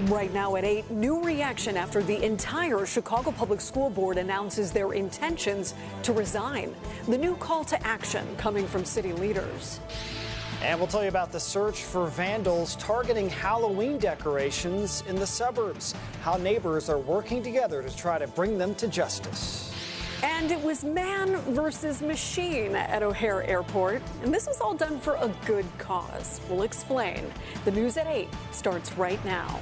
Right now at 8, new reaction after the entire Chicago Public School Board announces their intentions to resign. The new call to action coming from city leaders. And we'll tell you about the search for vandals targeting Halloween decorations in the suburbs, how neighbors are working together to try to bring them to justice. And it was man versus machine at O'Hare Airport. And this was all done for a good cause. We'll explain. The news at 8 starts right now.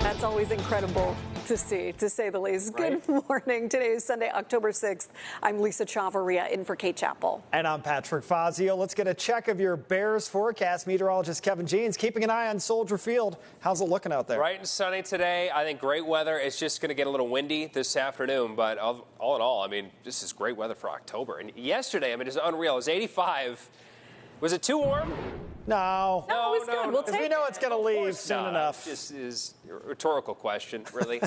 That's always incredible to see, to say the least. Right. Good morning. Today is Sunday, October 6th. I'm Lisa Chavarria in for Kate Chappell. And I'm Patrick Fazio. Let's get a check of your Bears forecast. Meteorologist Kevin Jeans keeping an eye on Soldier Field. How's it looking out there? Bright and sunny today. I think great weather. It's just going to get a little windy this afternoon. But all in all, I mean, this is great weather for October. And yesterday, I mean, it's unreal. It was 85. Was it too warm? No, it was good. We'll take we know it's going to leave soon enough. This is a rhetorical question, really.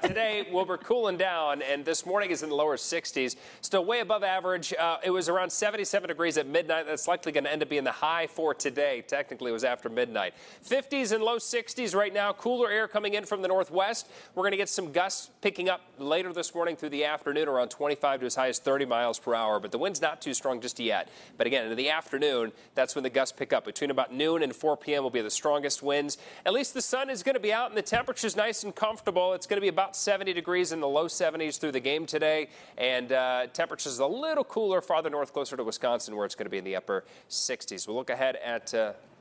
Today, we're cooling down, and this morning is in the lower 60s. Still way above average. It was around 77 degrees at midnight. That's likely going to end up being the high for today. Technically, it was after midnight. 50s and low 60s right now. Cooler air coming in from the northwest. We're going to get some gusts picking up later this morning through the afternoon, around 25 to as high as 30 miles per hour. But the wind's not too strong just yet. But again, in the afternoon, that's when the gusts pick up. Between about noon and 4 p.m. will be the strongest winds. At least the sun is going to be out and the temperature's nice and comfortable. It's going to be about 70 degrees in the low 70s through the game today. And temperatures a little cooler farther north, closer to Wisconsin, where it's going to be in the upper 60s. We'll look ahead at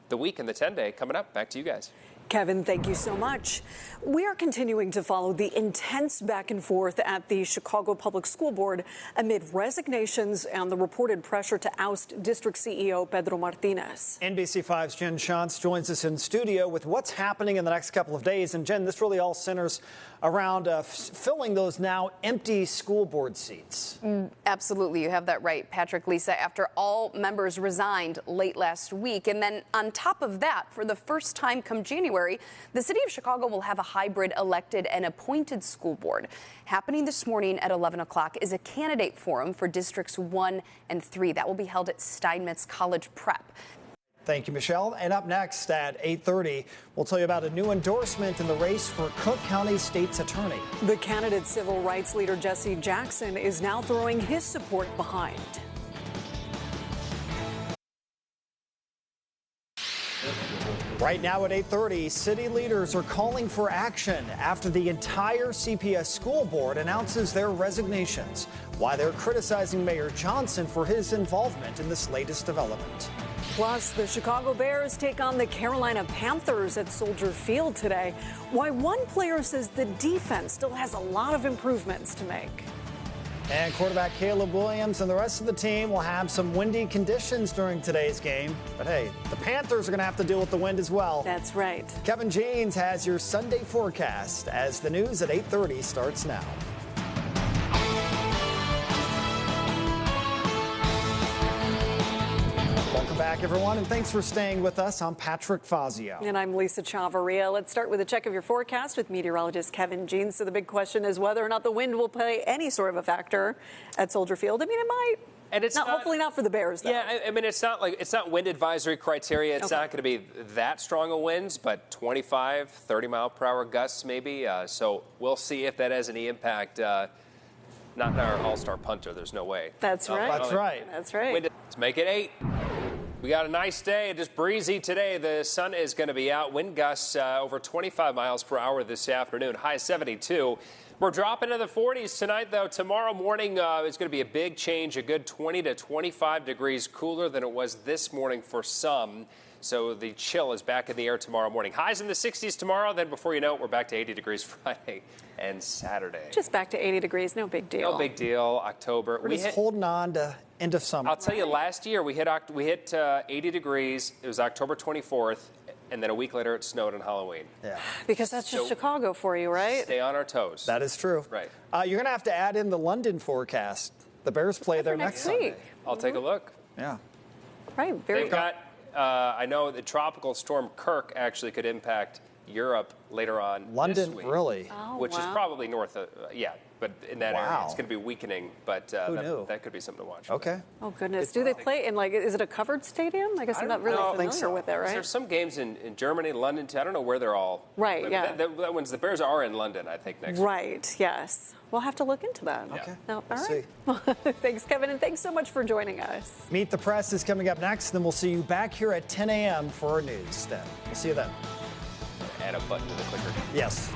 the week and the 10-day coming up. Back to you guys. Kevin, thank you so much. We are continuing to follow the intense back and forth at the Chicago Public School Board amid resignations and the reported pressure to oust District CEO Pedro Martinez. NBC5's Jen Shantz joins us in studio with what's happening in the next couple of days. And Jen, this really all centers around filling those now empty school board seats. Absolutely. You have that right, Patrick. Lisa, after all members resigned late last week. And then on top of that, for the first time come January, the city of Chicago will have a hybrid elected and appointed school board. Happening this morning at 11 o'clock is a candidate forum for districts 1 and 3. That will be held at Steinmetz College Prep. Thank you, Michelle. And up next at 8:30, we'll tell you about a new endorsement in the race for Cook County State's Attorney. The candidate civil rights leader Jesse Jackson is now throwing his support behind. Right now at 8:30, city leaders are calling for action after the entire CPS school board announces their resignations. Why they're criticizing Mayor Johnson for his involvement in this latest development. Plus, the Chicago Bears take on the Carolina Panthers at Soldier Field today. Why one player says the defense still has a lot of improvements to make. And quarterback Caleb Williams and the rest of the team will have some windy conditions during today's game. But hey, the Panthers are going to have to deal with the wind as well. That's right. Kevin Jeans has your Sunday forecast as the news at 8:30 starts now. Welcome back, everyone, and thanks for staying with us. I'm Patrick Fazio. And I'm Lisa Chavarria. Let's start with a check of your forecast with meteorologist Kevin Jeans. So the big question is whether or not the wind will play any sort of a factor at Soldier Field. I mean, it might. And it's not, hopefully not for the Bears, though. Yeah, I mean, it's not wind advisory criteria. It's not going to be that strong of winds, but 25, 30 mile per hour gusts maybe. So we'll see if that has any impact. Not in our all-star punter. There's no way. That's right. That's right. That's right. Let's make it 8. We got a nice day, just breezy today. The sun is going to be out. Wind gusts over 25 miles per hour this afternoon. High 72. We're dropping to the 40s tonight, though. Tomorrow morning is going to be a big change, a good 20 to 25 degrees cooler than it was this morning for some. So the chill is back in the air tomorrow morning. Highs in the 60s tomorrow. Then before you know it, we're back to 80 degrees Friday and Saturday. Just back to 80 degrees. No big deal. No big deal. October. We're just holding on to end of summer. I'll tell you, last year we hit 80 degrees. It was October 24th. And then a week later, it snowed on Halloween. Yeah. Because that's just Chicago for you, right? Stay on our toes. That is true. Right. You're going to have to add in the London forecast. The Bears play there next week. Sunday. I'll take a look. Yeah. Right. Very They've got, I know the tropical storm Kirk actually could impact Europe later on London, this week, really? Oh, which is probably north of, but in that area, Wow. it's going to be weakening. But that could be something to watch. Okay. Oh, goodness. Do they play in, like, is it a covered stadium? I guess I'm not really familiar with it, right? There's some games in Germany, London, too. I don't know where they're all. Right, but yeah. That one's, the Bears are in London, I think, next week. Right, yes. We'll have to look into that. Okay. No, We'll all right. Thanks, Kevin, and thanks so much for joining us. Meet the Press is coming up next, then we'll see you back here at 10 a.m. for our news then. We'll see you then. Add a button to the clicker. Yes.